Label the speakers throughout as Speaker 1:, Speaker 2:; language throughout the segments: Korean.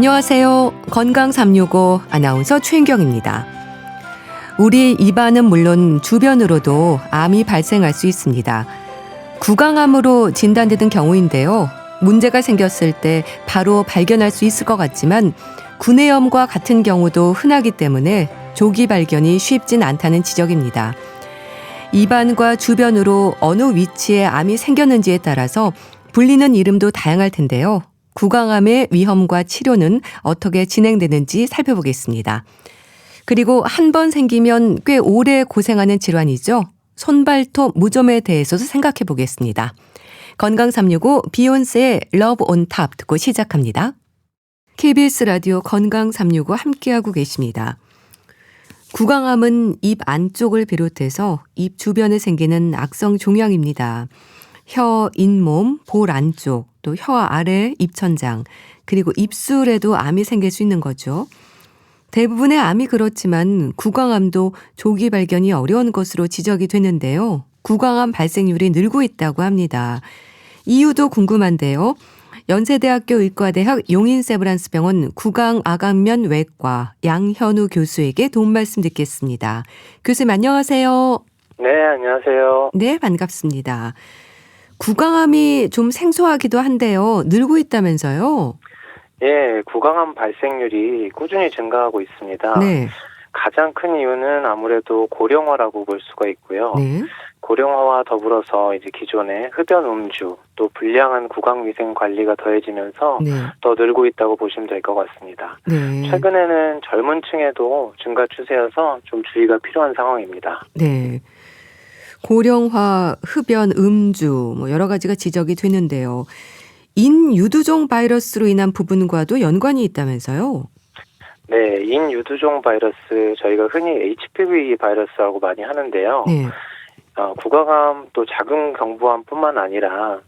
Speaker 1: 안녕하세요. 건강 365 아나운서 최인경입니다. 우리 입안은 물론 주변으로도 암이 발생할 수 있습니다. 구강암으로 진단되는 경우인데요. 문제가 생겼을 때 바로 발견할 수 있을 것 같지만 구내염과 같은 경우도 흔하기 때문에 조기 발견이 쉽진 않다는 지적입니다. 입안과 주변으로 어느 위치에 암이 생겼는지에 따라서 불리는 이름도 다양할 텐데요. 구강암의 위험과 치료는 어떻게 진행되는지 살펴보겠습니다. 그리고 한 번 생기면 꽤 오래 고생하는 질환이죠. 손발톱 무좀에 대해서도 생각해 보겠습니다. 건강 365 비욘세의 러브 온 탑 듣고 시작합니다. KBS 라디오 건강 365 함께하고 계십니다. 구강암은 입 안쪽을 비롯해서 입 주변에 생기는 악성 종양입니다. 혀, 잇몸, 볼 안쪽, 또 혀 아래, 입천장, 그리고 입술에도 암이 생길 수 있는 거죠. 대부분의 암이 그렇지만 구강암도 조기 발견이 어려운 것으로 지적이 되는데요. 구강암 발생률이 늘고 있다고 합니다. 이유도 궁금한데요. 연세대학교 의과대학 용인세브란스병원 구강아강면 외과 양현우 교수에게 도움 말씀 듣겠습니다. 교수님 안녕하세요.
Speaker 2: 네, 안녕하세요.
Speaker 1: 네, 반갑습니다. 구강암이 좀 생소하기도 한데요. 늘고 있다면서요?
Speaker 2: 예, 구강암 발생률이 꾸준히 증가하고 있습니다.
Speaker 1: 네.
Speaker 2: 가장 큰 이유는 아무래도 고령화라고 볼 수가 있고요.
Speaker 1: 네.
Speaker 2: 고령화와 더불어서 이제 기존의 흡연 음주, 또 불량한 구강 위생 관리가 더해지면서
Speaker 1: 네.
Speaker 2: 더 늘고 있다고 보시면 될 것 같습니다.
Speaker 1: 네.
Speaker 2: 최근에는 젊은 층에도 증가 추세여서 좀 주의가 필요한 상황입니다.
Speaker 1: 네. 고령화, 흡연, 음주 뭐 여러 가지가 지적이 되는데요. 인유두종 바이러스로 인한 부분과도 연관이 있다면서요?
Speaker 2: 네, 인유두종 바이러스, 저희가 흔히 HPV 바이러스라고 많이 하는데요.
Speaker 1: 네.
Speaker 2: 구강암 또 자궁경부암뿐만 아니라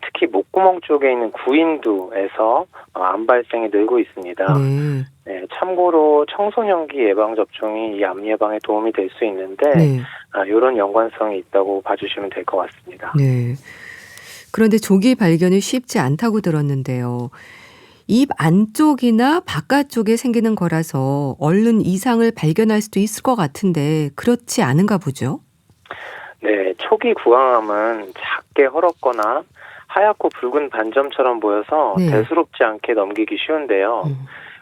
Speaker 2: 특히 목구멍 쪽에 있는 구인두에서 암 발생이 늘고 있습니다.
Speaker 1: 네.
Speaker 2: 네, 참고로 청소년기 예방 접종이 이 암 예방에 도움이 될 수 있는데
Speaker 1: 네.
Speaker 2: 이런 연관성이 있다고 봐주시면 될 것 같습니다.
Speaker 1: 네. 그런데 조기 발견이 쉽지 않다고 들었는데요. 입 안쪽이나 바깥쪽에 생기는 거라서 얼른 이상을 발견할 수도 있을 것 같은데 그렇지 않은가 보죠?
Speaker 2: 네, 초기 구강암은 작게 헐었거나 하얗고 붉은 반점처럼 보여서
Speaker 1: 네.
Speaker 2: 대수롭지 않게 넘기기 쉬운데요.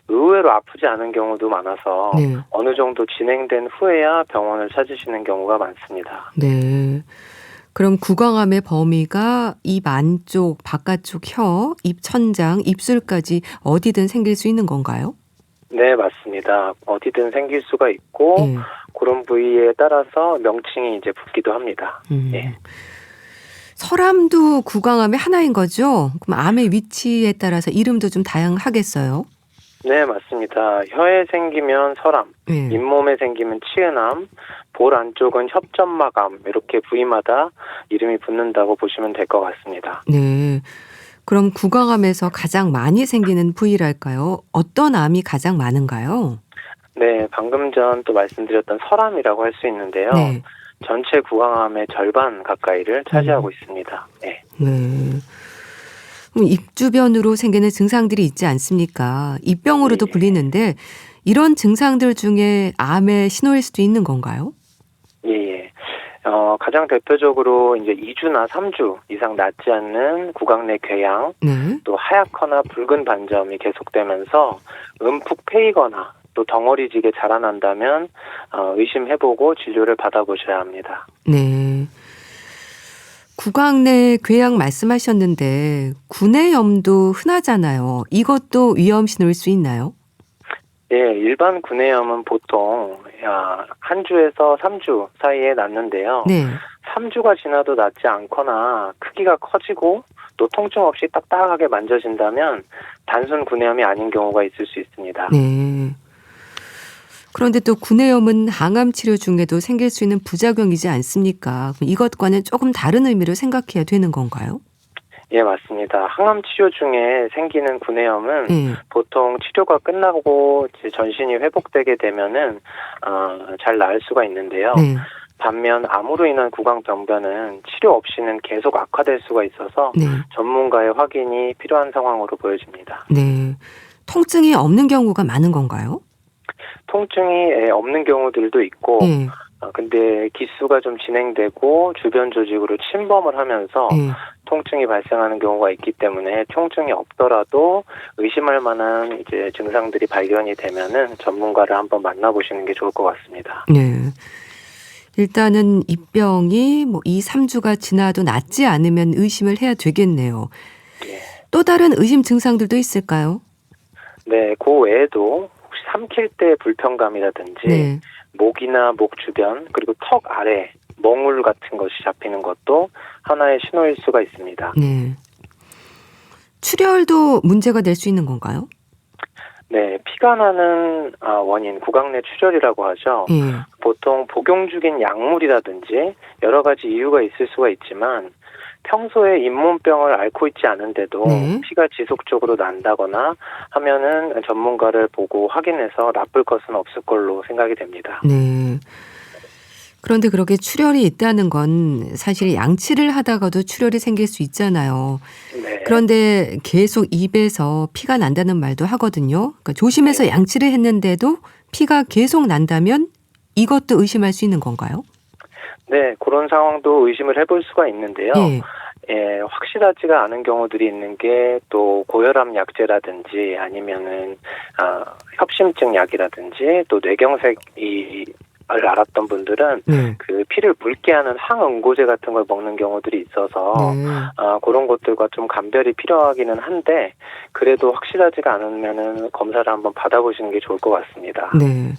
Speaker 2: 의외로 아프지 않은 경우도 많아서
Speaker 1: 네.
Speaker 2: 어느 정도 진행된 후에야 병원을 찾으시는 경우가 많습니다.
Speaker 1: 네. 그럼 구강암의 범위가 입 안쪽, 바깥쪽 혀, 입 천장, 입술까지 어디든 생길 수 있는 건가요?
Speaker 2: 네, 맞습니다. 어디든 생길 수가 있고
Speaker 1: 네.
Speaker 2: 그런 부위에 따라서 명칭이 이제 붙기도 합니다. 예.
Speaker 1: 설암도 구강암의 하나인 거죠? 그럼 암의 위치에 따라서 이름도 좀 다양하겠어요?
Speaker 2: 네, 맞습니다. 혀에 생기면 설암,
Speaker 1: 네.
Speaker 2: 잇몸에 생기면 치은암, 볼 안쪽은 협점막암, 이렇게 부위마다 이름이 붙는다고 보시면 될 것 같습니다.
Speaker 1: 네. 그럼 구강암에서 가장 많이 생기는 부위랄까요? 어떤 암이 가장 많은가요?
Speaker 2: 네, 방금 전 또 말씀드렸던 설암이라고 할 수 있는데요.
Speaker 1: 네.
Speaker 2: 전체 구강암의 절반 가까이를 차지하고 있습니다. 네.
Speaker 1: 네. 그럼 입 주변으로 생기는 증상들이 있지 않습니까? 입병으로도
Speaker 2: 네.
Speaker 1: 불리는데 이런 증상들 중에 암의 신호일 수도 있는 건가요?
Speaker 2: 예. 가장 대표적으로 이제 2주나 3주 이상 낫지 않는 구강 내 궤양,
Speaker 1: 네.
Speaker 2: 또 하얗거나 붉은 반점이 계속되면서 움푹 패이거나 또 덩어리지게 자라난다면 의심해보고 진료를 받아보셔야 합니다.
Speaker 1: 네. 구강 내 궤양 말씀하셨는데 구내염도 흔하잖아요. 이것도 위험 신호일 수 있나요?
Speaker 2: 예, 일반 구내염은 보통 한 주에서 3주 사이에 낫는데요.
Speaker 1: 네.
Speaker 2: 3주가 지나도 낫지 않거나 크기가 커지고 또 통증 없이 딱딱하게 만져진다면 단순 구내염이 아닌 경우가 있을 수 있습니다.
Speaker 1: 네. 그런데 또 구내염은 항암 치료 중에도 생길 수 있는 부작용이지 않습니까? 그럼 이것과는 조금 다른 의미로 생각해야 되는 건가요?
Speaker 2: 예, 맞습니다. 항암 치료 중에 생기는 구내염은
Speaker 1: 네.
Speaker 2: 보통 치료가 끝나고 이제 전신이 회복되게 되면은 잘 나을 수가 있는데요.
Speaker 1: 네.
Speaker 2: 반면 암으로 인한 구강 병변은 치료 없이는 계속 악화될 수가 있어서
Speaker 1: 네.
Speaker 2: 전문가의 확인이 필요한 상황으로 보여집니다.
Speaker 1: 네. 통증이 없는 경우가 많은 건가요?
Speaker 2: 통증이 없는 경우들도 있고
Speaker 1: 예.
Speaker 2: 근데 기수가 좀 진행되고 주변 조직으로 침범을 하면서
Speaker 1: 예.
Speaker 2: 통증이 발생하는 경우가 있기 때문에 통증이 없더라도 의심할 만한 이제 증상들이 발견이 되면은 전문가를 한번 만나보시는 게 좋을 것 같습니다.
Speaker 1: 네. 일단은 이 병이 뭐 2-3주가 지나도 낫지 않으면 의심을 해야 되겠네요.
Speaker 2: 예.
Speaker 1: 또 다른 의심 증상들도 있을까요?
Speaker 2: 네, 그 외에도 혹시 삼킬 때 불편감이라든지
Speaker 1: 네.
Speaker 2: 목이나 목 주변 그리고 턱 아래 멍울 같은 것이 잡히는 것도 하나의 신호일 수가 있습니다.
Speaker 1: 네. 출혈도 문제가 될 수 있는 건가요?
Speaker 2: 네, 피가 나는 원인 구강 내 출혈이라고 하죠.
Speaker 1: 예.
Speaker 2: 보통 복용 중인 약물이라든지 여러 가지 이유가 있을 수가 있지만 평소에 잇몸병을 앓고 있지 않은데도
Speaker 1: 네.
Speaker 2: 피가 지속적으로 난다거나 하면은 전문가를 보고 확인해서 나쁠 것은 없을 걸로 생각이 됩니다.
Speaker 1: 네. 그런데 그렇게 출혈이 있다는 건 사실 양치를 하다가도 출혈이 생길 수 있잖아요.
Speaker 2: 네.
Speaker 1: 그런데 계속 입에서 피가 난다는 말도 하거든요. 그러니까 조심해서
Speaker 2: 네.
Speaker 1: 양치를 했는데도 피가 계속 난다면 이것도 의심할 수 있는 건가요?
Speaker 2: 네, 그런 상황도 의심을 해볼 수가 있는데요.
Speaker 1: 예.
Speaker 2: 예, 확실하지가 않은 경우들이 있는 게 또 고혈압 약제라든지 아니면은 협심증 약이라든지 또 뇌경색이 를 알았던 분들은
Speaker 1: 네.
Speaker 2: 그 피를 묽게 하는 항응고제 같은 걸 먹는 경우들이 있어서
Speaker 1: 네.
Speaker 2: 그런 것들과 좀 감별이 필요하기는 한데 그래도 확실하지가 않으면은 검사를 한번 받아보시는 게 좋을 것 같습니다.
Speaker 1: 네.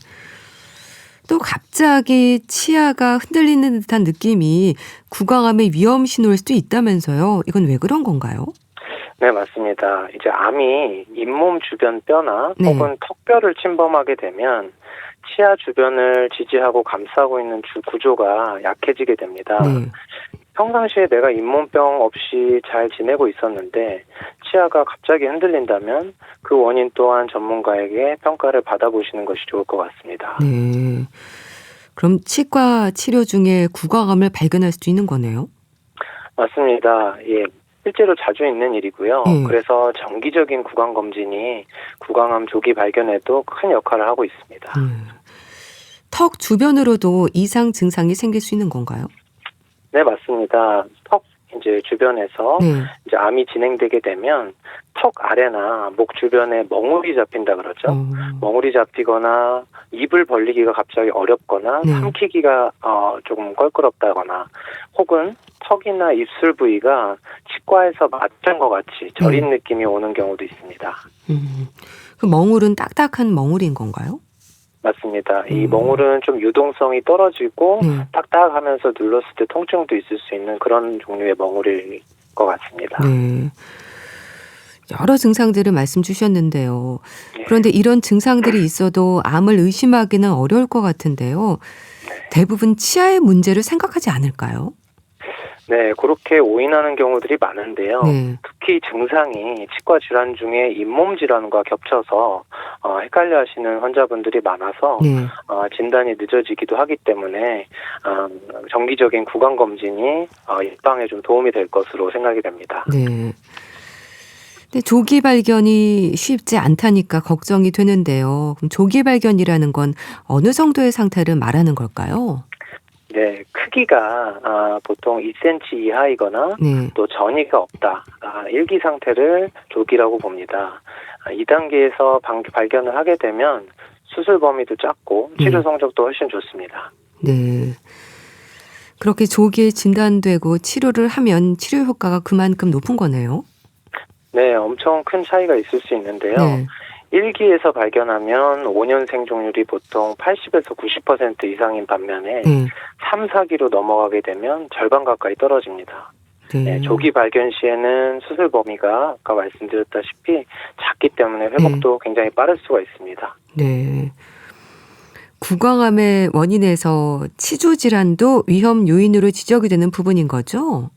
Speaker 1: 또 갑자기 치아가 흔들리는 듯한 느낌이 구강암의 위험 신호일 수도 있다면서요. 이건 왜 그런 건가요?
Speaker 2: 네, 맞습니다. 이제 암이 잇몸 주변 뼈나
Speaker 1: 네.
Speaker 2: 혹은 턱뼈를 침범하게 되면 치아 주변을 지지하고 감싸고 있는 주 구조가 약해지게 됩니다.
Speaker 1: 네.
Speaker 2: 평상시에 내가 잇몸병 없이 잘 지내고 있었는데 치아가 갑자기 흔들린다면 그 원인 또한 전문가에게 평가를 받아보시는 것이 좋을 것 같습니다.
Speaker 1: 네. 그럼 치과 치료 중에 구강암을 발견할 수도 있는 거네요?
Speaker 2: 맞습니다. 예. 실제로 자주 있는 일이고요.
Speaker 1: 예.
Speaker 2: 그래서 정기적인 구강 검진이 구강암 조기 발견에도 큰 역할을 하고 있습니다.
Speaker 1: 턱 주변으로도 이상 증상이 생길 수 있는 건가요?
Speaker 2: 네, 맞습니다. 턱 이제 주변에서
Speaker 1: 네.
Speaker 2: 이제 암이 진행되게 되면 턱 아래나 목 주변에 멍울이 잡힌다 그러죠. 멍울이 잡히거나 입을 벌리기가 갑자기 어렵거나
Speaker 1: 네.
Speaker 2: 삼키기가 조금 껄끄럽다거나 혹은 턱이나 입술 부위가 치과에서 맞은 것 같이 저린 느낌이 오는 경우도 있습니다.
Speaker 1: 그 멍울은 딱딱한 멍울인 건가요?
Speaker 2: 맞습니다. 이 멍울은 좀 유동성이 떨어지고
Speaker 1: 네.
Speaker 2: 딱딱하면서 눌렀을 때 통증도 있을 수 있는 그런 종류의 멍울일 것 같습니다.
Speaker 1: 네. 여러 증상들을 말씀 주셨는데요.
Speaker 2: 예.
Speaker 1: 그런데 이런 증상들이 있어도 암을 의심하기는 어려울 것 같은데요. 대부분 치아의 문제를 생각하지 않을까요?
Speaker 2: 네, 그렇게 오인하는 경우들이 많은데요.
Speaker 1: 네.
Speaker 2: 특히 증상이 치과 질환 중에 잇몸 질환과 겹쳐서 헷갈려 하시는 환자분들이 많아서
Speaker 1: 네.
Speaker 2: 진단이 늦어지기도 하기 때문에 정기적인 구강 검진이 예방에 좀 도움이 될 것으로 생각이 됩니다.
Speaker 1: 네. 근데 조기 발견이 쉽지 않다니까 걱정이 되는데요. 그럼 조기 발견이라는 건 어느 정도의 상태를 말하는 걸까요?
Speaker 2: 네, 크기가 보통 2cm 이하이거나
Speaker 1: 네.
Speaker 2: 또 전이가 없다. 일기 상태를 조기라고 봅니다. 2단계에서 발견을 하게 되면 수술 범위도 작고 치료 성적도 훨씬 좋습니다.
Speaker 1: 네. 그렇게 조기에 진단되고 치료를 하면 치료 효과가 그만큼 높은 거네요.
Speaker 2: 네, 엄청 큰 차이가 있을 수 있는데요.
Speaker 1: 네.
Speaker 2: 1기에서 발견하면 5년 생존율이 보통 80에서 90% 이상인 반면에
Speaker 1: 네.
Speaker 2: 3, 4기로 넘어가게 되면 절반 가까이 떨어집니다. 네, 조기 발견 시에는 수술 범위가 아까 말씀드렸다시피 작기 때문에 회복도 굉장히 빠를 수가 있습니다.
Speaker 1: 네. 구강암의 원인에서 치주 질환도 위험 요인으로 지적이 되는 부분인 거죠?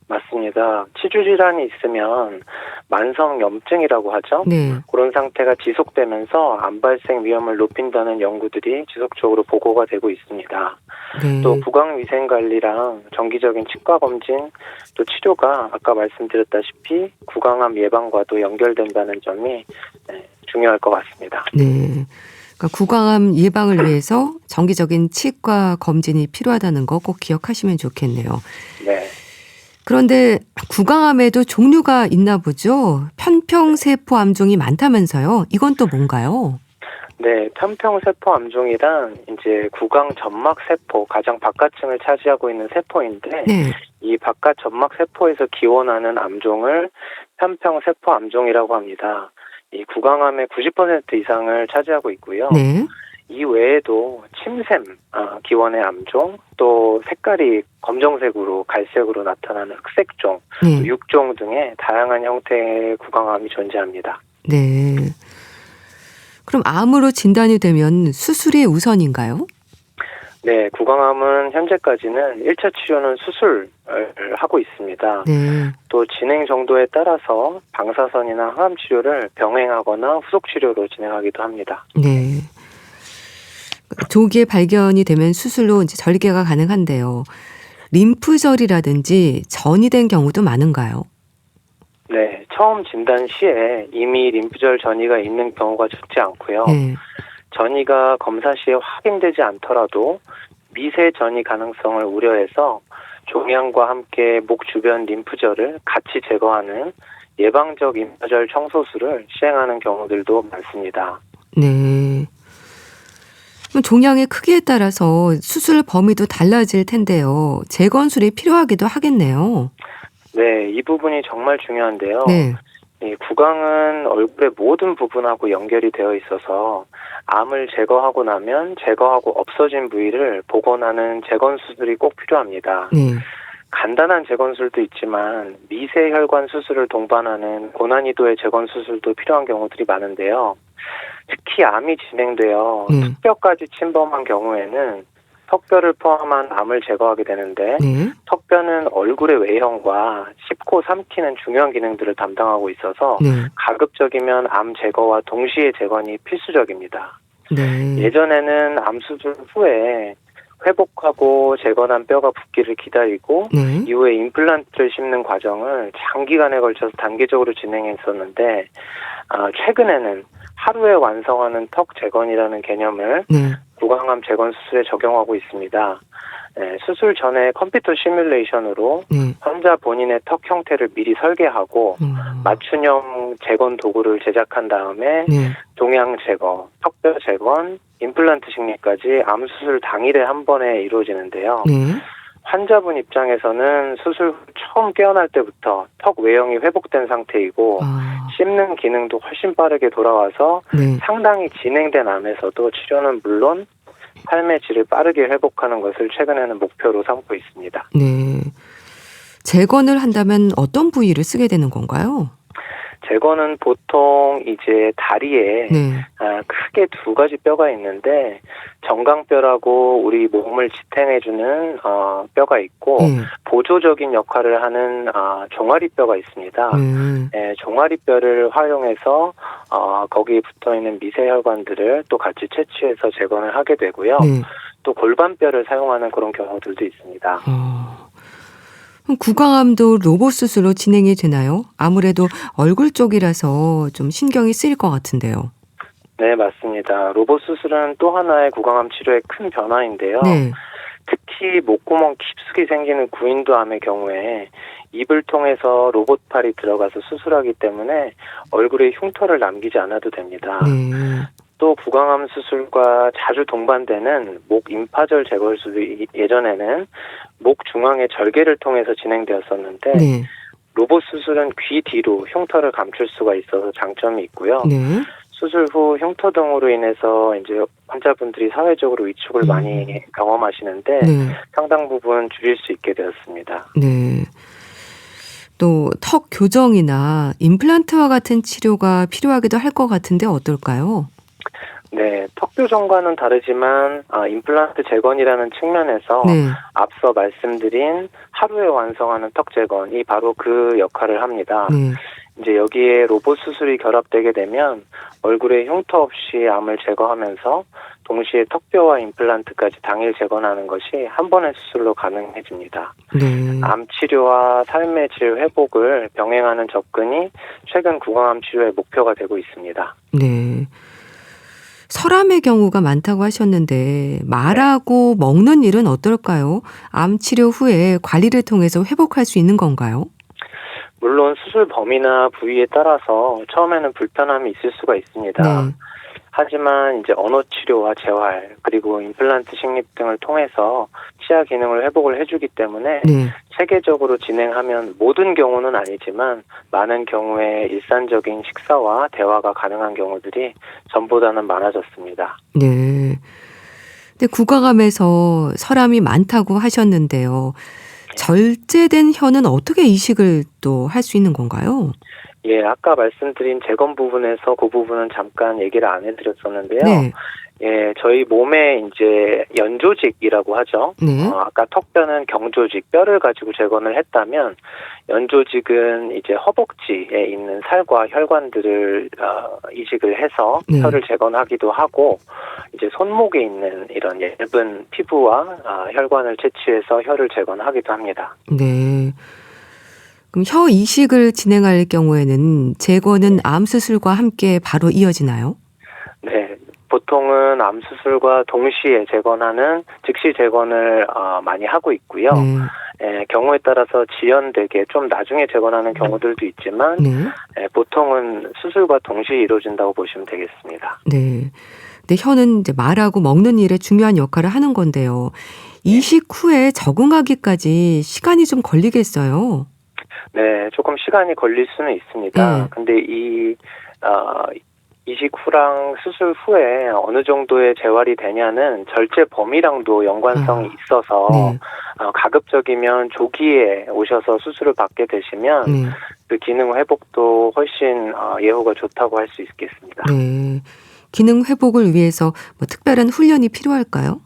Speaker 2: 맞습니다. 치주 질환이 있으면 만성 염증이라고 하죠.
Speaker 1: 네.
Speaker 2: 그런 상태가 지속되면서 암 발생 위험을 높인다는 연구들이 지속적으로 보고가 되고 있습니다.
Speaker 1: 네.
Speaker 2: 또 구강 위생 관리랑 정기적인 치과 검진 또 치료가 아까 말씀드렸다시피 구강암 예방과도 연결된다는 점이 중요할 것 같습니다.
Speaker 1: 네. 그러니까 구강암 예방을 위해서 정기적인 치과 검진이 필요하다는 거 꼭 기억하시면 좋겠네요.
Speaker 2: 네.
Speaker 1: 그런데 구강암에도 종류가 있나 보죠? 편평세포 암종이 많다면서요? 이건 또 뭔가요?
Speaker 2: 네, 편평세포 암종이란 이제 구강 점막 세포, 가장 바깥층을 차지하고 있는 세포인데
Speaker 1: 네.
Speaker 2: 이 바깥 점막 세포에서 기원하는 암종을 편평세포 암종이라고 합니다. 이 구강암의 90% 이상을 차지하고 있고요.
Speaker 1: 네.
Speaker 2: 이 외에도 침샘 기원의 암종, 또 색깔이 검정색으로 갈색으로 나타나는 흑색종,
Speaker 1: 네.
Speaker 2: 또 육종 등의 다양한 형태의 구강암이 존재합니다.
Speaker 1: 네. 그럼 암으로 진단이 되면 수술이 우선인가요?
Speaker 2: 네, 구강암은 현재까지는 1차 치료는 수술을 하고 있습니다.
Speaker 1: 네.
Speaker 2: 또 진행 정도에 따라서 방사선이나 항암 치료를 병행하거나 후속 치료로 진행하기도 합니다.
Speaker 1: 네. 조기에 발견이 되면 수술로 이제 절개가 가능한데요. 림프절이라든지 전이 된 경우도 많은가요?
Speaker 2: 네, 처음 진단 시에 이미 림프절 전이가 있는 경우가 적지 않고요.
Speaker 1: 네.
Speaker 2: 전이가 검사 시에 확인되지 않더라도 미세 전이 가능성을 우려해서 종양과 함께 목 주변 림프절을 같이 제거하는 예방적 림프절 청소술을 시행하는 경우들도 많습니다.
Speaker 1: 네. 그럼 종양의 크기에 따라서 수술 범위도 달라질 텐데요. 재건술이 필요하기도 하겠네요.
Speaker 2: 네, 이 부분이 정말 중요한데요.
Speaker 1: 네.
Speaker 2: 이 구강은 얼굴의 모든 부분하고 연결이 되어 있어서 암을 제거하고 나면 제거하고 없어진 부위를 복원하는 재건수술이 꼭 필요합니다.
Speaker 1: 네.
Speaker 2: 간단한 재건술도 있지만 미세혈관 수술을 동반하는 고난이도의 재건수술도 필요한 경우들이 많은데요. 특히 암이 진행되어 턱뼈까지 침범한 경우에는 턱뼈를 포함한 암을 제거하게 되는데
Speaker 1: 네.
Speaker 2: 턱뼈는 얼굴의 외형과 씹고 삼키는 중요한 기능들을 담당하고 있어서
Speaker 1: 네.
Speaker 2: 가급적이면 암 제거와 동시에 재건이 필수적입니다.
Speaker 1: 네.
Speaker 2: 예전에는 암 수술 후에 회복하고 재건한 뼈가 붓기를 기다리고
Speaker 1: 네.
Speaker 2: 이후에 임플란트를 심는 과정을 장기간에 걸쳐서 단계적으로 진행했었는데 최근에는 하루에 완성하는 턱 재건이라는 개념을
Speaker 1: 네.
Speaker 2: 구강암 재건 수술에 적용하고 있습니다. 네, 수술 전에 컴퓨터 시뮬레이션으로
Speaker 1: 네.
Speaker 2: 환자 본인의 턱 형태를 미리 설계하고 맞춤형 재건 도구를 제작한 다음에
Speaker 1: 네.
Speaker 2: 종양 제거, 턱뼈 재건, 임플란트 식리까지 암 수술 당일에 한 번에 이루어지는데요.
Speaker 1: 네.
Speaker 2: 환자분 입장에서는 수술 후 처음 깨어날 때부터 턱 외형이 회복된 상태이고 씹는 기능도 훨씬 빠르게 돌아와서
Speaker 1: 네.
Speaker 2: 상당히 진행된 암에서도 치료는 물론 삶의 질을 빠르게 회복하는 것을 최근에는 목표로 삼고 있습니다.
Speaker 1: 네. 재건을 한다면 어떤 부위를 쓰게 되는 건가요?
Speaker 2: 재건은 보통 이제 다리에
Speaker 1: 네.
Speaker 2: 크게 두 가지 뼈가 있는데 정강뼈라고 우리 몸을 지탱해주는 뼈가 있고
Speaker 1: 네.
Speaker 2: 보조적인 역할을 하는 종아리뼈가 있습니다. 네, 종아리뼈를 활용해서 거기에 붙어있는 미세혈관들을 또 같이 채취해서 재건을 하게 되고요.
Speaker 1: 네.
Speaker 2: 또 골반뼈를 사용하는 그런 경우들도 있습니다.
Speaker 1: 그럼 구강암도 로봇 수술로 진행이 되나요? 아무래도 얼굴 쪽이라서 좀 신경이 쓰일 것 같은데요.
Speaker 2: 네, 맞습니다. 로봇 수술은 또 하나의 구강암 치료의 큰 변화인데요.
Speaker 1: 네.
Speaker 2: 특히 목구멍 깊숙이 생기는 구인도암의 경우에 입을 통해서 로봇팔이 들어가서 수술하기 때문에 얼굴에 흉터를 남기지 않아도 됩니다.
Speaker 1: 네.
Speaker 2: 또 구강암 수술과 자주 동반되는 목 임파절 제거술도 예전에는 목 중앙의 절개를 통해서 진행되었었는데
Speaker 1: 네.
Speaker 2: 로봇 수술은 귀 뒤로 흉터를 감출 수가 있어서 장점이 있고요.
Speaker 1: 네.
Speaker 2: 수술 후 흉터 등으로 인해서 이제 환자분들이 사회적으로 위축을 많이 경험하시는데
Speaker 1: 네.
Speaker 2: 상당 부분 줄일 수 있게 되었습니다.
Speaker 1: 네. 또 턱 교정이나 임플란트와 같은 치료가 필요하기도 할 것 같은데 어떨까요?
Speaker 2: 네, 턱 교정과는 다르지만 임플란트 재건이라는 측면에서
Speaker 1: 네.
Speaker 2: 앞서 말씀드린 하루에 완성하는 턱 재건이 바로 그 역할을 합니다.
Speaker 1: 네.
Speaker 2: 이제 여기에 로봇 수술이 결합되게 되면 얼굴에 흉터 없이 암을 제거하면서 동시에 턱뼈와 임플란트까지 당일 재건하는 것이 한 번의 수술로 가능해집니다.
Speaker 1: 네.
Speaker 2: 암 치료와 삶의 질 회복을 병행하는 접근이 최근 구강암 치료의 목표가 되고 있습니다.
Speaker 1: 네. 설암의 경우가 많다고 하셨는데 말하고 먹는 일은 어떨까요? 암 치료 후에 관리를 통해서 회복할 수 있는 건가요?
Speaker 2: 물론 수술 범위나 부위에 따라서 처음에는 불편함이 있을 수가 있습니다.
Speaker 1: 네.
Speaker 2: 하지만 이제 언어 치료와 재활 그리고 임플란트 식립 등을 통해서 치아 기능을 회복을 해주기 때문에
Speaker 1: 네. 체계적으로
Speaker 2: 진행하면 모든 경우는 아니지만 많은 경우에 일상적인 식사와 대화가 가능한 경우들이 전보다는 많아졌습니다.
Speaker 1: 네. 근데 구강암에서 설암이 많다고 하셨는데요. 절제된 혀는 어떻게 이식을 또 할 수 있는 건가요?
Speaker 2: 예, 아까 말씀드린 재건 부분에서 그 부분은 잠깐 얘기를 안 해드렸었는데요.
Speaker 1: 네.
Speaker 2: 예, 저희 몸에 이제 연조직이라고 하죠.
Speaker 1: 네.
Speaker 2: 아까 턱뼈는 경조직, 뼈를 가지고 재건을 했다면 연조직은 이제 허벅지에 있는 살과 혈관들을 이식을 해서
Speaker 1: 네.
Speaker 2: 혀를 재건하기도 하고 이제 손목에 있는 이런 얇은 피부와 혈관을 채취해서 혀를 재건하기도 합니다.
Speaker 1: 네. 그럼 혀 이식을 진행할 경우에는 재건은 암 수술과 함께 바로 이어지나요?
Speaker 2: 네. 보통은 암 수술과 동시에 재건하는 즉시 재건을 많이 하고 있고요.
Speaker 1: 네.
Speaker 2: 경우에 따라서 지연되게 좀 나중에 재건하는 경우들도 있지만
Speaker 1: 네.
Speaker 2: 보통은 수술과 동시에 이루어진다고 보시면 되겠습니다.
Speaker 1: 네. 근데 혀는 이제 말하고 먹는 일에 중요한 역할을 하는 건데요. 이식 후에 적응하기까지 시간이 좀 걸리겠어요.
Speaker 2: 네, 조금 시간이 걸릴 수는 있습니다.
Speaker 1: 네.
Speaker 2: 근데 이식 후랑 수술 후에 어느 정도의 재활이 되냐는 절제 범위랑도 연관성이 있어서
Speaker 1: 네.
Speaker 2: 가급적이면 조기에 오셔서 수술을 받게 되시면
Speaker 1: 네.
Speaker 2: 그 기능 회복도 훨씬 예후가 좋다고 할 수 있겠습니다.
Speaker 1: 네. 기능 회복을 위해서 뭐 특별한 훈련이 필요할까요?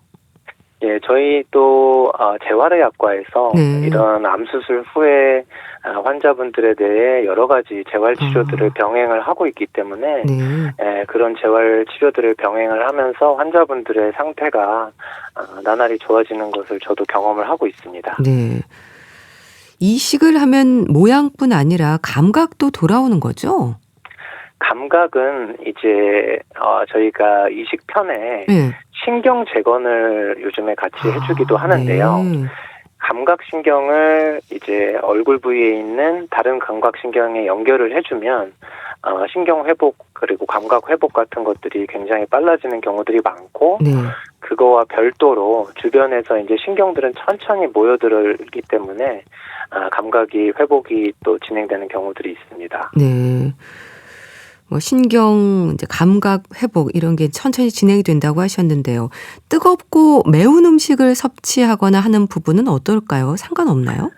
Speaker 2: 예, 저희 또 재활의학과에서
Speaker 1: 네.
Speaker 2: 이런 암 수술 후에 환자분들에 대해 여러 가지 재활 치료들을 병행을 하고 있기 때문에
Speaker 1: 네.
Speaker 2: 그런 재활 치료들을 병행을 하면서 환자분들의 상태가 나날이 좋아지는 것을 저도 경험을 하고 있습니다.
Speaker 1: 네. 이식을 하면 모양뿐 아니라 감각도 돌아오는 거죠?
Speaker 2: 감각은 이제 저희가 이식 편에
Speaker 1: 네.
Speaker 2: 신경 재건을 요즘에 같이 해주기도 하는데요.
Speaker 1: 네.
Speaker 2: 감각신경을 이제 얼굴 부위에 있는 다른 감각신경에 연결을 해주면 신경 회복 그리고 감각 회복 같은 것들이 굉장히 빨라지는 경우들이 많고
Speaker 1: 네.
Speaker 2: 그거와 별도로 주변에서 이제 신경들은 천천히 모여들기 때문에 감각이 회복이 또 진행되는 경우들이 있습니다.
Speaker 1: 네. 뭐 신경, 이제 감각 회복 이런 게 천천히 진행이 된다고 하셨는데요. 뜨겁고 매운 음식을 섭취하거나 하는 부분은 어떨까요? 상관없나요?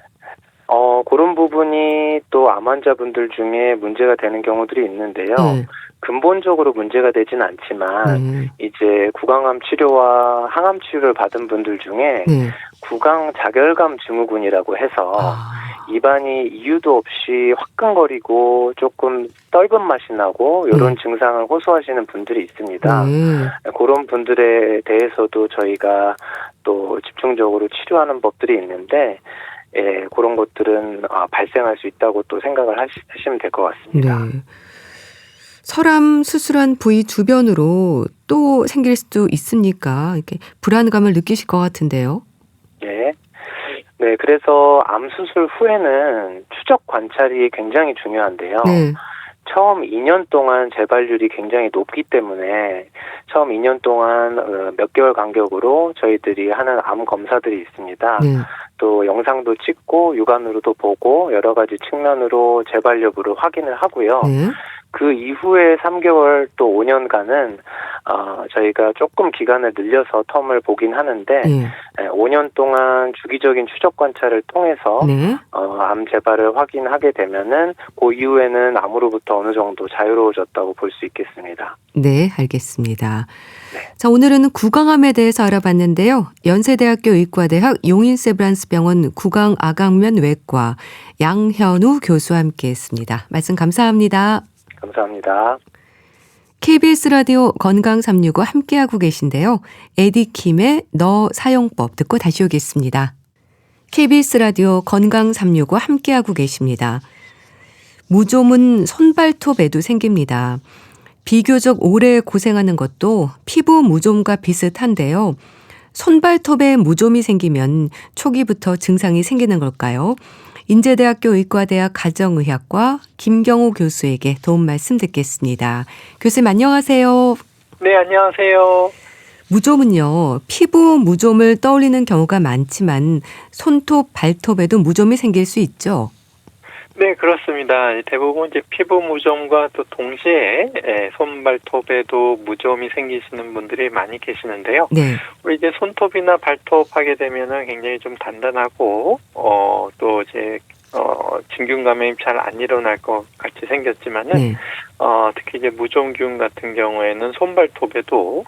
Speaker 2: 그런 부분이 또 암 환자분들 중에 문제가 되는 경우들이 있는데요.
Speaker 1: 네.
Speaker 2: 근본적으로 문제가 되진 않지만 이제 구강암 치료와 항암 치료를 받은 분들 중에
Speaker 1: 네.
Speaker 2: 구강 자결감 증후군이라고 해서 입안이 이유도 없이 화끈거리고 조금 떫은 맛이 나고 이런 증상을 호소하시는 분들이 있습니다. 그런 분들에 대해서도 저희가 또 집중적으로 치료하는 법들이 있는데 그런 것들은 발생할 수 있다고 또 생각을 하시면 될 것 같습니다.
Speaker 1: 네. 설암 수술한 부위 주변으로 또 생길 수도 있습니까? 이렇게 불안감을 느끼실 것 같은데요.
Speaker 2: 네, 그래서 암 수술 후에는 추적 관찰이 굉장히 중요한데요.
Speaker 1: 네.
Speaker 2: 처음 2년 동안 재발률이 굉장히 높기 때문에 처음 2년 동안 몇 개월 간격으로 저희들이 하는 암 검사들이 있습니다.
Speaker 1: 네.
Speaker 2: 또 영상도 찍고 육안으로도 보고 여러 가지 측면으로 재발 여부를 확인을 하고요.
Speaker 1: 네.
Speaker 2: 그 이후에 3개월 또 5년간은 저희가 조금 기간을 늘려서 텀을 보긴 하는데 5년 동안 주기적인 추적 관찰을 통해서
Speaker 1: 네.
Speaker 2: 암 재발을 확인하게 되면은 그 이후에는 암으로부터 어느 정도 자유로워졌다고 볼 수 있겠습니다.
Speaker 1: 네, 알겠습니다.
Speaker 2: 네.
Speaker 1: 자, 오늘은 구강암에 대해서 알아봤는데요. 연세대학교 의과대학 용인세브란스병원 구강아강면 외과 양현우 교수와 함께했습니다. 말씀 감사합니다.
Speaker 2: 감사합니다.
Speaker 1: KBS 라디오 건강 365 함께하고 계신데요. 에디킴의 너 사용법 듣고 다시 오겠습니다. KBS 라디오 건강 365 함께하고 계십니다. 무좀은 손발톱에도 생깁니다. 비교적 오래 고생하는 것도 피부 무좀과 비슷한데요. 손발톱에 무좀이 생기면 초기부터 증상이 생기는 걸까요? 인제대학교 의과대학 가정의학과 김경호 교수에게 도움 말씀 듣겠습니다. 교수님 안녕하세요.
Speaker 2: 네, 안녕하세요.
Speaker 1: 무좀은요, 피부 무좀을 떠올리는 경우가 많지만 손톱, 발톱에도 무좀이 생길 수 있죠.
Speaker 3: 네, 그렇습니다. 대부분 이제 피부 무좀과 또 동시에 손발톱에도 무좀이 생기시는 분들이 많이 계시는데요.
Speaker 1: 네.
Speaker 3: 우리 이제 손톱이나 발톱 하게 되면은 굉장히 좀 단단하고 또 이제 진균 감염이 잘 안 일어날 것 같이 생겼지만은
Speaker 1: 네.
Speaker 3: 특히 이제 무좀균 같은 경우에는 손발톱에도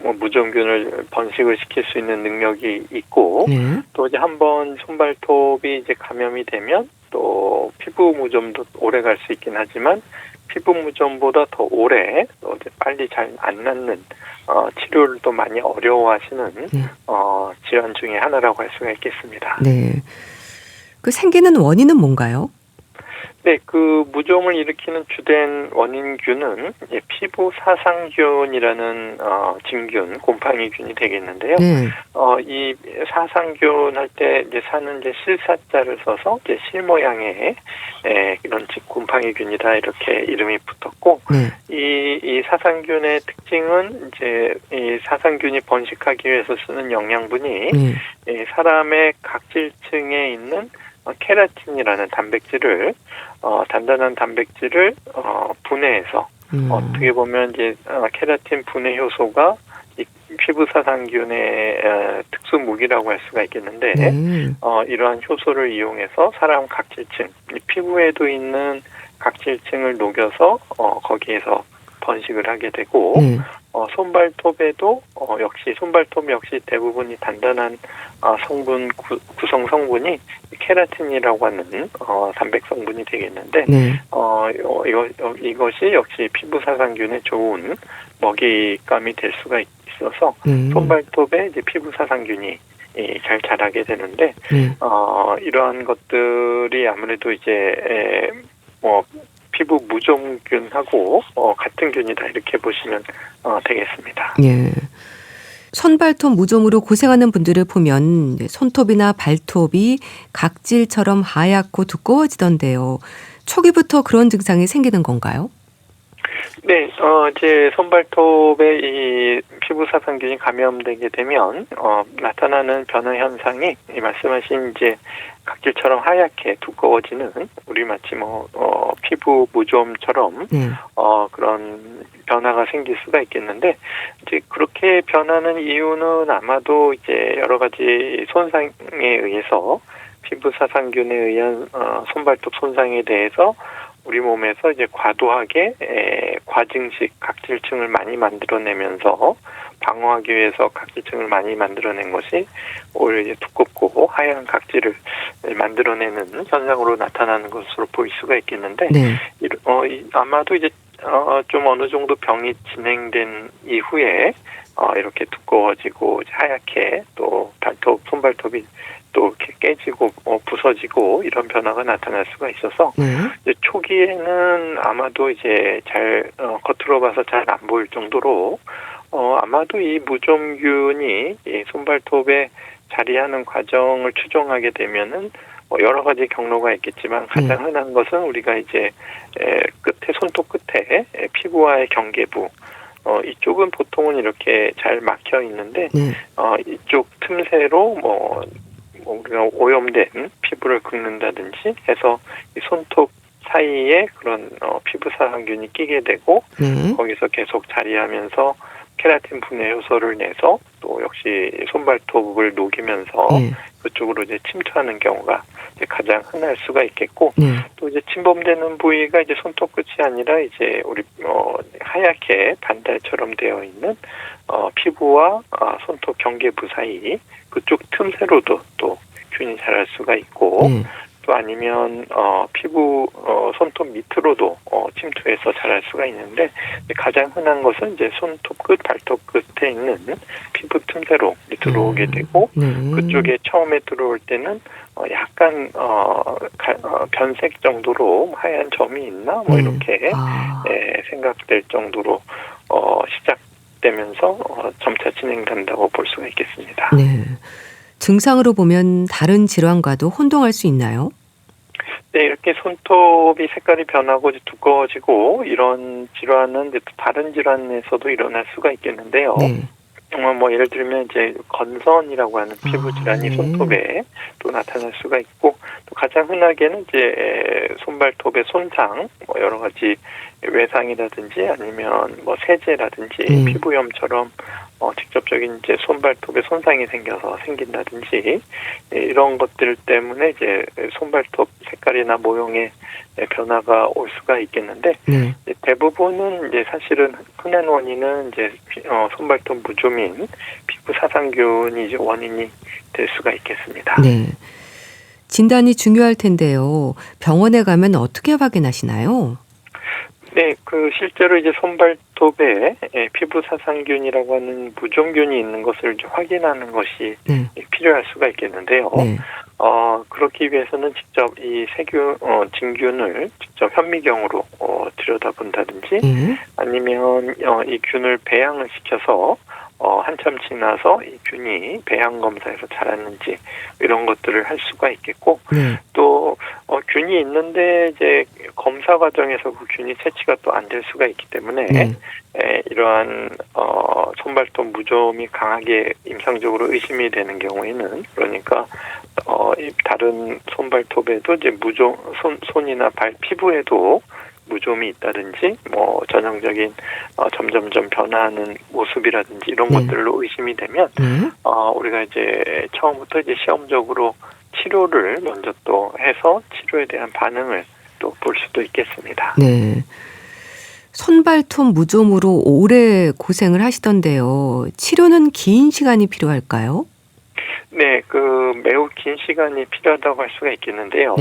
Speaker 3: 무좀균을 번식을 시킬 수 있는 능력이 있고
Speaker 1: 네.
Speaker 3: 또 이제 한번 손발톱이 이제 감염이 되면 또 피부 무좀도 오래 갈 수 있긴 하지만 피부 무좀보다 더 오래 또 이제 빨리 잘 안 낫는 치료를 또 많이 어려워하시는
Speaker 1: 네.
Speaker 3: 질환 중에 하나라고 할 수가 있겠습니다.
Speaker 1: 네. 그 생기는 원인은 뭔가요?
Speaker 3: 네, 그 무좀을 일으키는 주된 원인균은 피부 사상균이라는 진균, 곰팡이균이 되겠는데요.
Speaker 1: 네.
Speaker 3: 이 사상균 할 때 이제 사는 이제 실사자를 써서 이제 실 모양의 이런 곰팡이균이다 이렇게 이름이 붙었고,
Speaker 1: 네.
Speaker 3: 이 사상균의 특징은 이제 이 사상균이 번식하기 위해서 쓰는 영양분이
Speaker 1: 네.
Speaker 3: 사람의 각질층에 있는 케라틴이라는 단백질을 단단한 단백질을 분해해서 어떻게 보면 이제 케라틴 분해 효소가 이 피부 사상균의 특수 무기라고 할 수가 있겠는데 이러한 효소를 이용해서 사람 각질층, 피부에도 있는 각질층을 녹여서 거기에서 번식을 하게 되고 손발톱에도 손발톱 역시 대부분이 단단한 성분 구성 성분이 케라틴이라고 하는 단백 성분이 되겠는데 이것이 역시 피부 사상균에 좋은 먹잇감이 될 수가 있어서 손발톱에 이제 피부 사상균이 잘 자라게 되는데 이러한 것들이 아무래도 이제 피부 무좀균하고 같은 균이다 이렇게 보시면 되겠습니다.
Speaker 1: 예. 손발톱 무좀으로 고생하는 분들을 보면 손톱이나 발톱이 각질처럼 하얗고 두꺼워지던데요. 초기부터 그런 증상이 생기는 건가요?
Speaker 3: 네, 이제 손발톱에 이 피부 사상균이 감염되게 되면 나타나는 변화 현상이 말씀하신 이제 각질처럼 하얗게 두꺼워지는 우리 마치 피부 무좀처럼 그런 변화가 생길 수가 있겠는데 이제 그렇게 변하는 이유는 아마도 이제 여러 가지 손상에 의해서 피부 사상균에 의한 손발톱 손상에 대해서 우리 몸에서 이제 과도하게 과증식 각질층을 많이 만들어내면서 방어하기 위해서 각질층을 많이 만들어낸 것이 오히려 이제 두껍고 하얀 각질을 만들어내는 현상으로 나타나는 것으로 보일 수가 있겠는데 아마도 이제 좀 어느 정도 병이 진행된 이후에 이렇게 두꺼워지고 하얗게 또 손발톱이 또 이렇게 깨지고 부서지고 이런 변화가 나타날 수가 있어서 이제 초기에는 아마도 이제 잘 겉으로 봐서 잘 안 보일 정도로 아마도 이 무좀균이 이 손발톱에 자리하는 과정을 추정하게 되면은 여러 가지 경로가 있겠지만 가장 흔한 것은 우리가 이제 끝에 손톱 끝에 피부와의 경계부 이쪽은 보통은 이렇게 잘 막혀 있는데 이쪽 틈새로 우리가 오염된 피부를 긁는다든지 해서 이 손톱 사이에 그런 피부 사상균이 끼게 되고 거기서 계속 자리하면서 케라틴 분해 효소를 내서 또 역시 손발톱을 녹이면서 그쪽으로 이제 침투하는 경우가 이제 가장 흔할 수가 있겠고 또 이제 침범되는 부위가 이제 손톱 끝이 아니라 이제 우리 하얗게 반달처럼 되어 있는 피부와 손톱 경계부 사이 그쪽 틈새로도 또 균이 자랄 수가 있고 또 아니면 피부 손톱 밑으로도 침투해서 자랄 수가 있는데 가장 흔한 것은 이제 손톱 끝, 발톱 끝에 있는 피부 틈새로 들어오게 되고 그쪽에 처음에 들어올 때는 약간 변색 정도로 하얀 점이 있나 뭐 이렇게 생각될 정도로 시작되면서 점차 진행된다고 볼 수가 있겠습니다.
Speaker 1: 네. 증상으로 보면 다른 질환과도 혼동할 수 있나요?
Speaker 3: 네, 이렇게 손톱이 색깔이 변하고 두꺼워지고 이런 질환은 이제 또 다른 질환에서도 일어날 수가 있겠는데요.
Speaker 1: 네.
Speaker 3: 뭐 예를 들면 이제 건선이라고 하는 피부 질환이
Speaker 1: 네.
Speaker 3: 손톱에 또 나타날 수가 있고 또 가장 흔하게는 이제 손발톱의 손상, 뭐 여러 가지 외상이라든지 아니면 뭐 세제라든지 피부염처럼 직접적인 이제 손발톱에 손상이 생겨서 생긴다든지 이런 것들 때문에 이제 손발톱 색깔이나 모형의 변화가 올 수가 있겠는데 대부분은 이제 사실은 흔한 원인은 이제 손발톱 무좀인 피부 사상균이 이제 원인이 될 수가 있겠습니다.
Speaker 1: 네. 진단이 중요할 텐데요. 병원에 가면 어떻게 확인하시나요?
Speaker 3: 네, 실제로 이제 손발톱에 피부 사상균이라고 하는 무좀균이 있는 것을 이제 확인하는 것이 필요할 수가 있겠는데요. 그렇기 위해서는 직접 이 진균을 직접 현미경으로 들여다본다든지 아니면 이 균을 배양을 시켜서 한참 지나서 이 균이 배양 검사에서 자랐는지 이런 것들을 할 수가 있겠고 또 균이 있는데 이제 검사 과정에서 그 균이 채취가 또 안 될 수가 있기 때문에 이러한 손발톱 무좀이 강하게 임상적으로 의심이 되는 경우에는 그러니까 다른 손발톱에도 이제 손이나 발 피부에도 무좀이 있다든지 뭐 전형적인 점점점 변화하는 모습이라든지 이런 것들로 의심이 되면 우리가 이제 처음부터 이제 시험적으로 치료를 먼저 또 해서 치료에 대한 반응을 또 볼 수도 있겠습니다.
Speaker 1: 네. 손발톱 무좀으로 오래 고생을 하시던데요. 치료는 긴 시간이 필요할까요?
Speaker 3: 네, 매우 긴 시간이 필요하다고 할 수가 있겠는데요.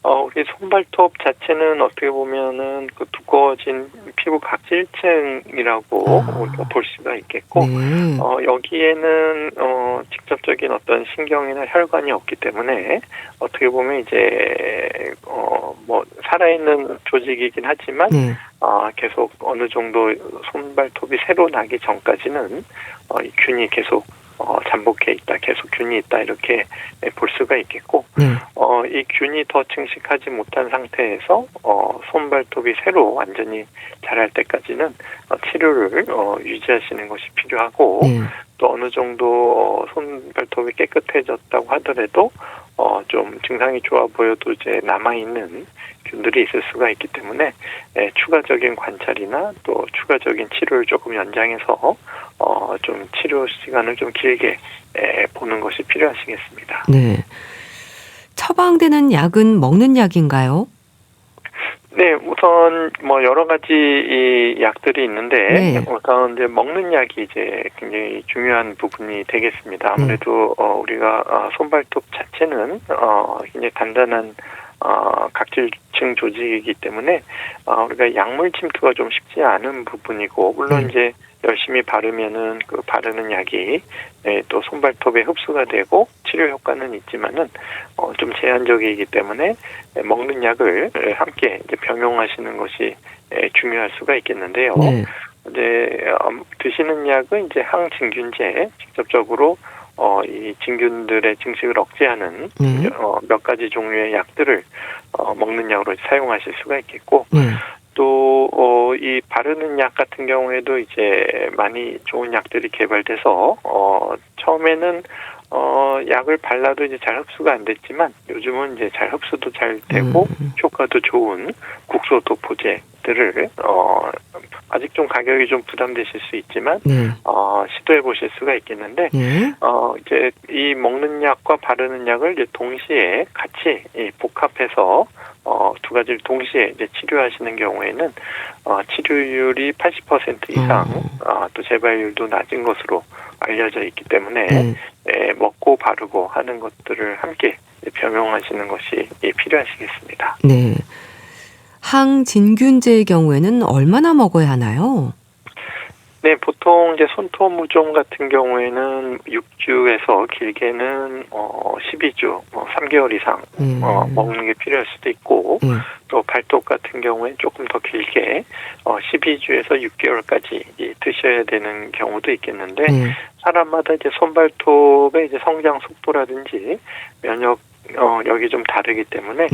Speaker 3: 우리 손발톱 자체는 어떻게 보면은 두꺼워진 피부 각질층이라고 우리가 볼 수가 있겠고, 여기에는 직접적인 어떤 신경이나 혈관이 없기 때문에 어떻게 보면 이제 뭐 살아있는 조직이긴 하지만 계속 어느 정도 손발톱이 새로 나기 전까지는 이 균이 계속 잠복해 있다, 계속 균이 있다 이렇게 볼 수가 있겠고 이 균이 더 증식하지 못한 상태에서 손발톱이 새로 완전히 자랄 때까지는 치료를 유지하시는 것이 필요하고 또 어느 정도 손발톱이 깨끗해졌다고 하더라도 좀 증상이 좋아 보여도 이제 남아있는 균들이 있을 수가 있기 때문에 추가적인 관찰이나 또 추가적인 치료를 조금 연장해서 좀 치료 시간을 좀 길게 보는 것이 필요하시겠습니다.
Speaker 1: 네. 처방되는 약은 먹는 약인가요?
Speaker 3: 네, 우선 뭐 여러 가지 이 약들이 있는데 우선 이제 먹는 약이 이제 굉장히 중요한 부분이 되겠습니다. 아무래도 우리가 손발톱 자체는 굉장히 단단한 각질층 조직이기 때문에 우리가 약물 침투가 좀 쉽지 않은 부분이고 물론 이제 열심히 바르면은 그 바르는 약이 또 손발톱에 흡수가 되고 치료 효과는 있지만은 좀 제한적이기 때문에 먹는 약을 함께 이제 병용하시는 것이 중요할 수가 있겠는데요. 이제 드시는 약은 이제 항진균제 직접적으로 이 진균들의 증식을 억제하는 몇 가지 종류의 약들을 먹는 약으로 사용하실 수가 있겠고 또 이 바르는 약 같은 경우에도 이제 많이 좋은 약들이 개발돼서 처음에는 약을 발라도 이제 잘 흡수가 안 됐지만 요즘은 이제 잘 흡수도 잘 되고 효과도 좋은 국소 도포제들을 아직 좀 가격이 좀 부담되실 수 있지만 시도해 보실 수가 있겠는데 이제 이 먹는 약과 바르는 약을 이제 동시에 같이 복합해서 두 가지를 동시에 이제 치료하시는 경우에는 치료율이 80% 이상 또 재발률도 낮은 것으로 알려져 있기 때문에 먹고 바르고 하는 것들을 함께 병용하시는 것이 필요하시겠습니다.
Speaker 1: 네. 항진균제의 경우에는 얼마나 먹어야 하나요?
Speaker 3: 네, 보통 이제 손톱무좀 같은 경우에는 6주에서 길게는 12주, 3개월 이상 먹는 게 필요할 수도 있고, 또 발톱 같은 경우에 조금 더 길게 12주에서 6개월까지 드셔야 되는 경우도 있겠는데, 사람마다 이제 손발톱의 이제 성장 속도라든지 면역 여기 좀 다르기 때문에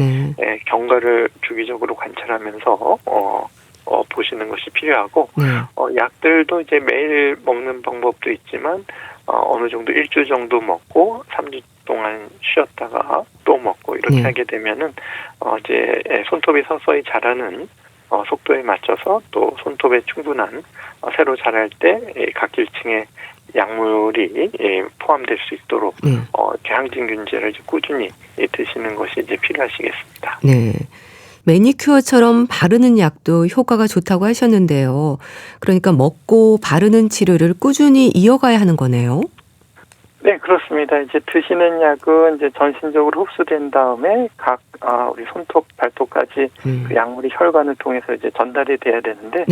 Speaker 3: 경과를 주기적으로 관찰하면서 보시는 것이 필요하고 약들도 이제 매일 먹는 방법도 있지만 어느 정도 1주 정도 먹고 3주 동안 쉬었다가 또 먹고 이렇게 하게 되면은 이제 손톱이 서서히 자라는 속도에 맞춰서 또 손톱에 충분한 새로 자랄 때 각질층에 약물이 포함될 수 있도록 항진균제를 이제 꾸준히 드시는 것이 이제 필요하시겠습니다.
Speaker 1: 네. 매니큐어처럼 바르는 약도 효과가 좋다고 하셨는데요. 그러니까 먹고 바르는 치료를 꾸준히 이어가야 하는 거네요.
Speaker 3: 네, 그렇습니다. 이제 드시는 약은 이제 전신적으로 흡수된 다음에 우리 손톱, 발톱까지 그 약물이 혈관을 통해서 이제 전달이 돼야 되는데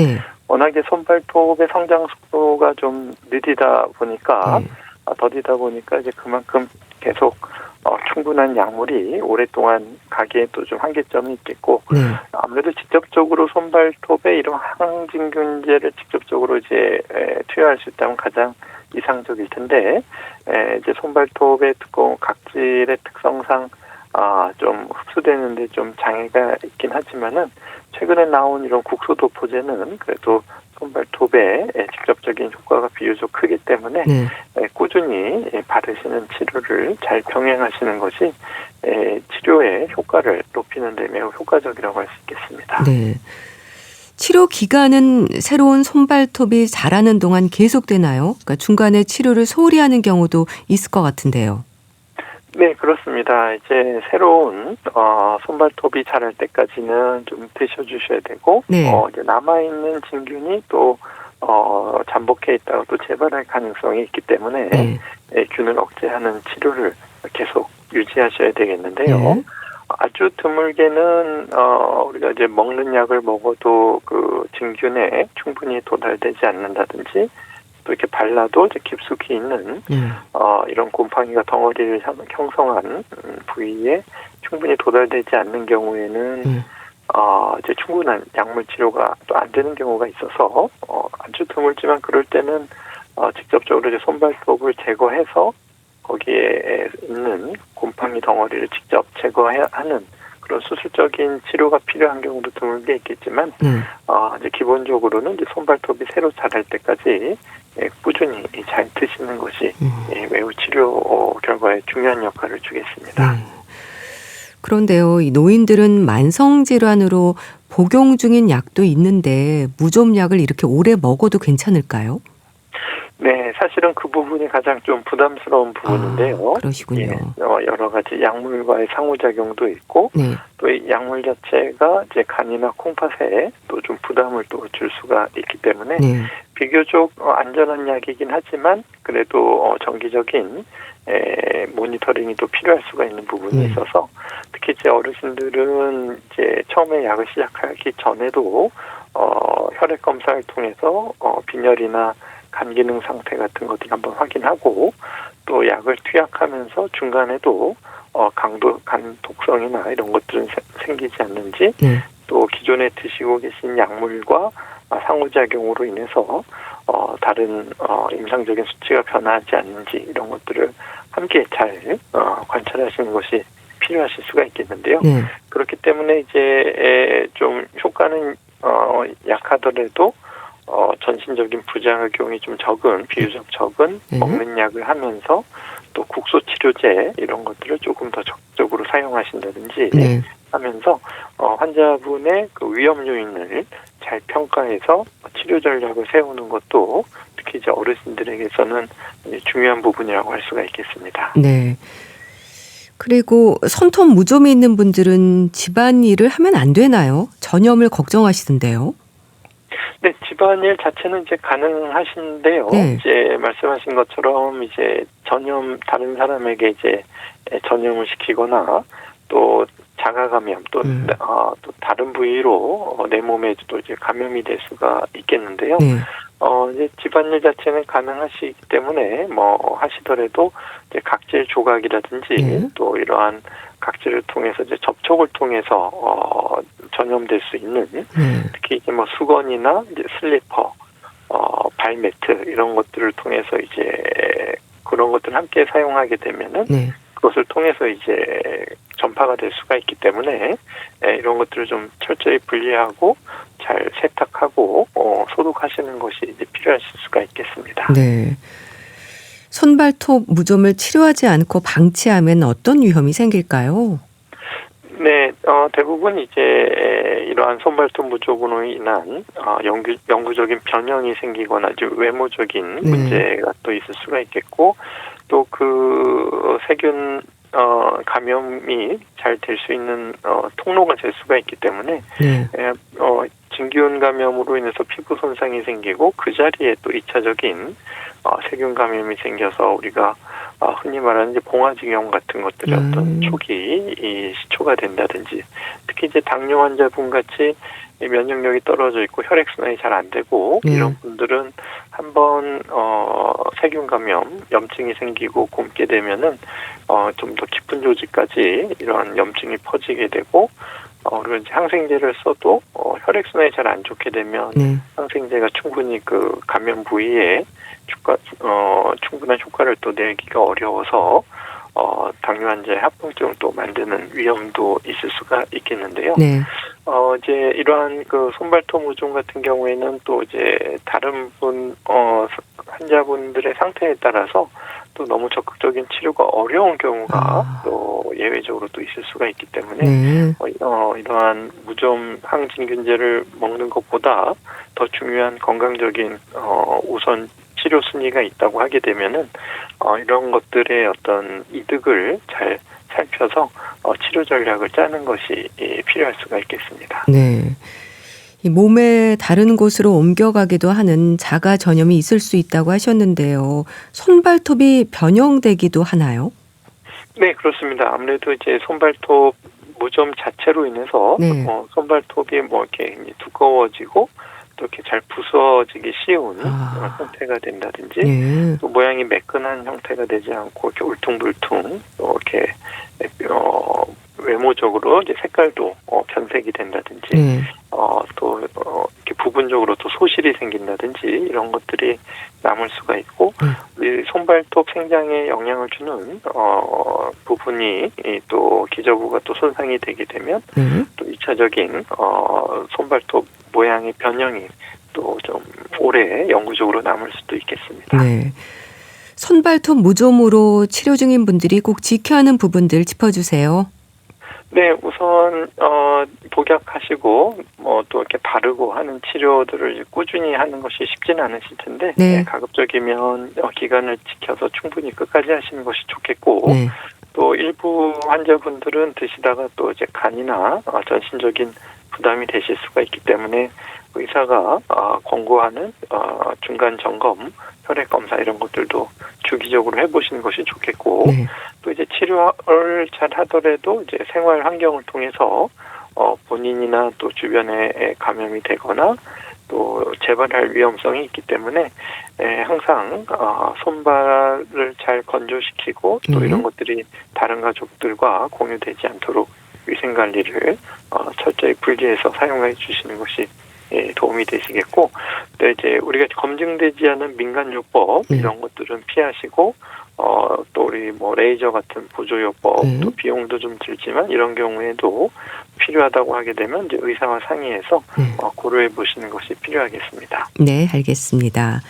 Speaker 3: 워낙에 손발톱의 성장 속도가 좀 느리다 보니까 더디다 보니까 이제 그만큼 계속 충분한 약물이 오랫동안 가기에도 좀 한계점이 있겠고 아무래도 직접적으로 손발톱에 이런 항진균제를 직접적으로 이제 투여할 수 있다면 가장 이상적일 텐데 이제 손발톱의 두꺼운 각질의 특성상 좀 흡수되는데 좀 장애가 있긴 하지만은 최근에 나온 이런 국소도포제는 그래도 손발톱에 직접적인 효과가 비교적 크기 때문에 꾸준히 바르시는 치료를 잘 병행하시는 것이 치료의 효과를 높이는 데 매우 효과적이라고 할 수 있겠습니다.
Speaker 1: 네. 치료 기간은 새로운 손발톱이 자라는 동안 계속되나요? 그러니까 중간에 치료를 소홀히 하는 경우도 있을 것 같은데요.
Speaker 3: 네, 그렇습니다. 이제 새로운 손발톱이 자랄 때까지는 좀 드셔주셔야 되고 이제 남아있는 진균이 또 잠복해 있다가 또 재발할 가능성이 있기 때문에 균을 억제하는 치료를 계속 유지하셔야 되겠는데요. 아주 드물게는 우리가 이제 먹는 약을 먹어도 그 진균에 충분히 도달되지 않는다든지 또 이렇게 발라도 이제 깊숙이 있는 이런 곰팡이가 덩어리를 형성한 부위에 충분히 도달되지 않는 경우에는 이제 충분한 약물 치료가 또 안 되는 경우가 있어서 아주 드물지만 그럴 때는 직접적으로 이제 손발톱을 제거해서 거기에 있는 곰팡이 덩어리를 직접 제거해야 하는 그런 수술적인 치료가 필요한 경우도 드물게 있겠지만 이제 기본적으로는 이제 손발톱이 새로 자랄 때까지 꾸준히 잘 드시는 것이 매우 치료 결과에 중요한 역할을 주겠습니다.
Speaker 1: 그런데요, 이 노인들은 만성 질환으로 복용 중인 약도 있는데 무좀약을 이렇게 오래 먹어도 괜찮을까요?
Speaker 3: 네, 사실은 그 부분이 가장 좀 부담스러운 부분인데요.
Speaker 1: 그러시군요.
Speaker 3: 여러 가지 약물과의 상호작용도 있고, 또 이 약물 자체가 이제 간이나 콩팥에 또 좀 부담을 또 줄 수가 있기 때문에 비교적 안전한 약이긴 하지만 그래도 정기적인 모니터링이 또 필요할 수가 있는 부분이 있어서 특히 이제 어르신들은 이제 처음에 약을 시작하기 전에도 혈액 검사를 통해서 빈혈이나 간 기능 상태 같은 것들 한번 확인하고 또 약을 투약하면서 중간에도 간 독성이나 이런 것들은 생기지 않는지 또 기존에 드시고 계신 약물과 상호작용으로 인해서 다른 임상적인 수치가 변화하지 않는지 이런 것들을 함께 잘 관찰하시는 것이 필요하실 수가 있겠는데요. 그렇기 때문에 이제 좀 효과는 약하더라도 전신적인 부작용이 좀 적은, 비교적 적은 먹는 약을 하면서 또 국소 치료제 이런 것들을 조금 더 적극적으로 사용하신다든지 하면서 환자분의 그 위험 요인을 잘 평가해서 치료 전략을 세우는 것도 특히 이제 어르신들에게서는 중요한 부분이라고 할 수가 있겠습니다.
Speaker 1: 네. 그리고 손톱 무좀이 있는 분들은 집안일을 하면 안 되나요? 전염을 걱정하시던데요.
Speaker 3: 네, 집안일 자체는 이제 가능하신데요.
Speaker 1: 네.
Speaker 3: 이제 말씀하신 것처럼 이제 다른 사람에게 이제 전염을 시키거나 또 자가 감염 또 다른 부위로 내 몸에 또 이제 감염이 될 수가 있겠는데요.
Speaker 1: 네.
Speaker 3: 이제 집안일 자체는 가능하시기 때문에 하시더라도 이제 각질 조각이라든지
Speaker 1: 네.
Speaker 3: 또 이러한 각질을 통해서 이제 접촉을 통해서 전염될 수 있는 특히 이제 수건이나 이제 슬리퍼, 발매트 이런 것들을 통해서 이제 그런 것들 함께 사용하게 되면은
Speaker 1: 네.
Speaker 3: 그것을 통해서 이제 전파가 될 수가 있기 때문에 이런 것들을 좀 철저히 분리하고 잘 세탁하고 소독하시는 것이 이제 필요하실 수가 있겠습니다.
Speaker 1: 네. 손발톱 무좀을 치료하지 않고 방치하면 어떤 위험이 생길까요?
Speaker 3: 네, 대부분 이제 이러한 손발톱 무좀으로 인한 영구적인 변형이 생기거나 아주 외모적인 문제가 또 있을 수가 있겠고 또 그 세균 감염이 잘 될 수 있는 통로가 될 수가 있기 때문에 진균 감염으로 인해서 피부 손상이 생기고 그 자리에 또 2차적인 세균 감염이 생겨서 우리가 흔히 말하는 이제 봉화증형 같은 것들이 어떤 초기 시초가 된다든지 특히 이제 당뇨 환자분 같이 면역력이 떨어져 있고 혈액순환이 잘 안 되고 이런 분들은 한번 세균 감염 염증이 생기고 굼게 되면은 좀 더 깊은 조직까지 이런 염증이 퍼지게 되고 그리고 이제 항생제를 써도 혈액순환이 잘 안 좋게 되면 항생제가 충분히 그 감염 부위에 충분한 효과를 또 내기가 어려워서 당뇨 환자의 합병증을 또 만드는 위험도 있을 수가 있겠는데요. 이제 이러한 그 손발톱 무좀 같은 경우에는 또 이제 다른 환자분들의 상태에 따라서 또 너무 적극적인 치료가 어려운 경우가 또 예외적으로 또 있을 수가 있기 때문에 이러한 무좀 항진균제를 먹는 것보다 더 중요한 건강적인 우선 치료 순위가 있다고 하게 되면은 이런 것들의 어떤 이득을 잘 살펴서 치료 전략을 짜는 것이 필요할 수가 있겠습니다.
Speaker 1: 네. 이 몸의 다른 곳으로 옮겨가기도 하는 자가 전염이 있을 수 있다고 하셨는데요. 손발톱이 변형되기도 하나요?
Speaker 3: 네, 그렇습니다. 아무래도 이제 손발톱 무좀 자체로 인해서 손발톱이 이렇게 두꺼워지고 또 이렇게 잘 부서지기 쉬운 형태가 된다든지 또 모양이 매끈한 형태가 되지 않고 이렇게 울퉁불퉁 또 이렇게 외모적으로 이제 색깔도 변색이 된다든지 또 이렇게 부분적으로 또 소실이 생긴다든지 이런 것들이 남을 수가 있고 이 손발톱 생장에 영향을 주는 부분이 또 기저부가 또 손상이 되게 되면 또 2차적인 손발톱 모양의 변형이 또 좀 오래 영구적으로 남을 수도 있겠습니다.
Speaker 1: 네. 손발톱 무좀으로 치료 중인 분들이 꼭 지켜야 하는 부분들 짚어주세요.
Speaker 3: 네, 우선 복약하시고 또 이렇게 바르고 하는 치료들을 꾸준히 하는 것이 쉽지는 않으실 텐데 가급적이면 기간을 지켜서 충분히 끝까지 하시는 것이 좋겠고 또 일부 환자분들은 드시다가 또 이제 간이나 전신적인 부담이 되실 수가 있기 때문에 의사가 권고하는 중간 점검, 혈액 검사 이런 것들도 주기적으로 해보시는 것이 좋겠고 또 이제 치료를 잘 하더라도 이제 생활 환경을 통해서 본인이나 또 주변에 감염이 되거나 또 재발할 위험성이 있기 때문에 항상 손발을 잘 건조시키고 또 이런 것들이 다른 가족들과 공유되지 않도록 위생관리를 철저히 분리해서 사용해 주시는 것이 도움이 되시겠고, 또 이제 우리가 검증되지 않은 민간요법 이런 것들은 피하시고, 또 우리 레이저 같은 보조요법 또 비용도 좀 들지만 이런 경우에도 필요하다고 하게 되면 이제 의사와 상의해서 고려해 보시는 것이 필요하겠습니다.
Speaker 1: 네, 알겠습니다.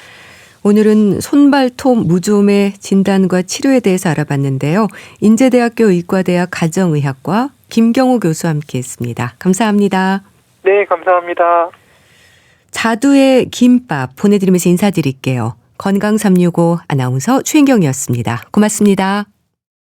Speaker 1: 오늘은 손발톱 무좀의 진단과 치료에 대해서 알아봤는데요. 인제대학교 의과대학 가정의학과 김경호 교수와 함께했습니다. 감사합니다.
Speaker 3: 네, 감사합니다.
Speaker 1: 자두의 김밥 보내드리면서 인사드릴게요. 건강365 아나운서 최인경이었습니다. 고맙습니다.